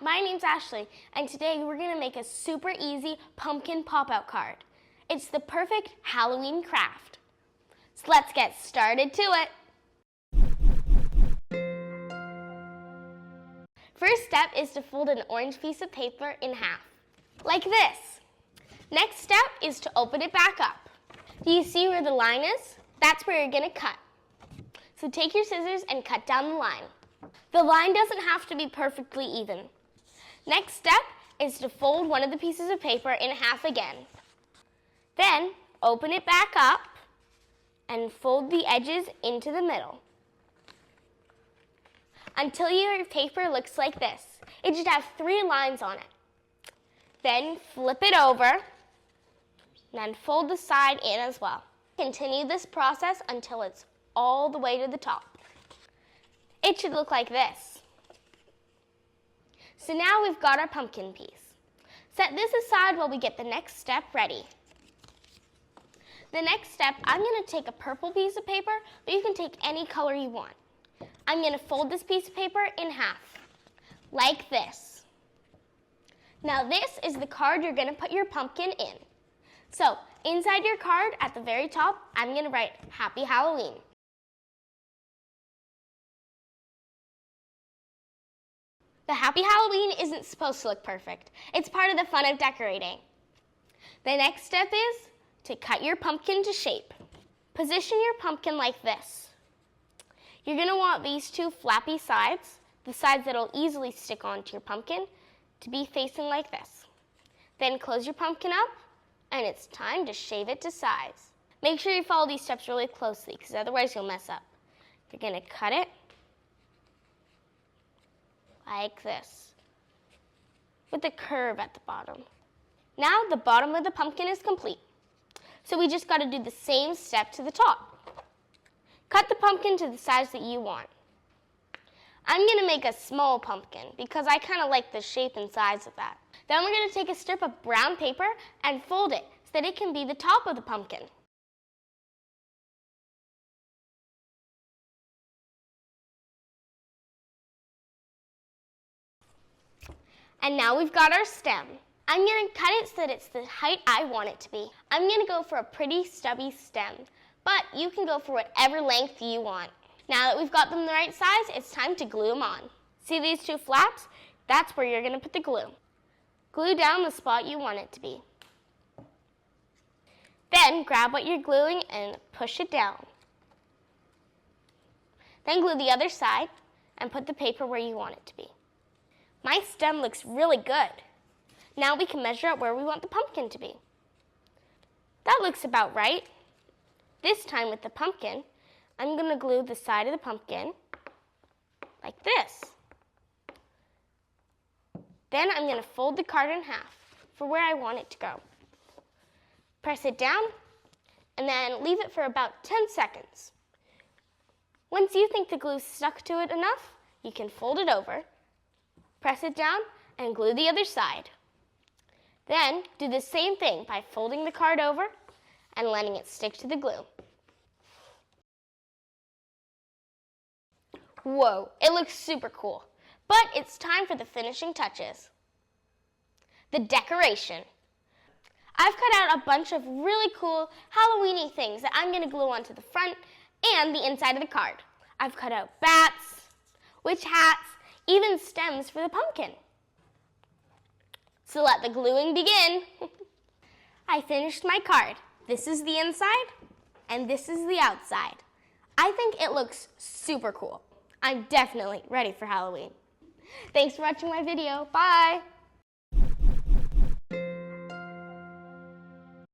my name's Ashley, and today we're going to make a super easy pumpkin pop-out card. It's the perfect Halloween craft. So let's get started to it. First step is to fold an orange piece of paper in half, like this. Next step is to open it back up. Do you see where the line is? That's where you're going to cut. So take your scissors and cut down the line. The line doesn't have to be perfectly even. Next step is to fold one of the pieces of paper in half again. Then open it back up and fold the edges into the middle until your paper looks like this. It should have 3 lines on it. Then flip it over and then fold the side in as well. Continue this process until it's all the way to the top. It should look like this. So now we've got our pumpkin piece. Set this aside while we get the next step ready. The next step, I'm going to take a purple piece of paper, but you can take any color you want. I'm going to fold this piece of paper in half, like this. Now this is the card you're going to put your pumpkin in. So inside your card, at the very top, I'm going to write Happy Halloween. The Happy Halloween isn't supposed to look perfect. It's part of the fun of decorating. The next step is to cut your pumpkin to shape. Position your pumpkin like this. You're going to want these 2 flappy sides, the sides that will easily stick onto your pumpkin, to be facing like this. Then close your pumpkin up, and it's time to shave it to size. Make sure you follow these steps really closely, because otherwise you'll mess up. You're going to cut it like this, with a curve at the bottom. Now the bottom of the pumpkin is complete. So we just got to do the same step to the top. Cut the pumpkin to the size that you want. I'm going to make a small pumpkin because I kind of like the shape and size of that. Then we're going to take a strip of brown paper and fold it so that it can be the top of the pumpkin. And now we've got our stem. I'm going to cut it so that it's the height I want it to be. I'm going to go for a pretty stubby stem, but you can go for whatever length you want. Now that we've got them the right size, it's time to glue them on. See these 2 flaps? That's where you're going to put the glue. Glue down the spot you want it to be. Then grab what you're gluing and push it down. Then glue the other side and put the paper where you want it to be. My stem looks really good. Now we can measure out where we want the pumpkin to be. That looks about right. This time with the pumpkin, I'm going to glue the side of the pumpkin like this. Then I'm going to fold the card in half for where I want it to go. Press it down and then leave it for about 10 seconds. Once you think the glue's stuck to it enough, you can fold it over, press it down, and glue the other side. Then do the same thing by folding the card over and letting it stick to the glue. Whoa, it looks super cool. But it's time for the finishing touches. The decoration. I've cut out a bunch of really cool Halloween-y things that I'm going to glue onto the front and the inside of the card. I've cut out bats, witch hats, even stems for the pumpkin. So let the gluing begin. I finished my card. This is the inside, and this is the outside. I think it looks super cool. I'm definitely ready for Halloween. Thanks for watching my video. Bye!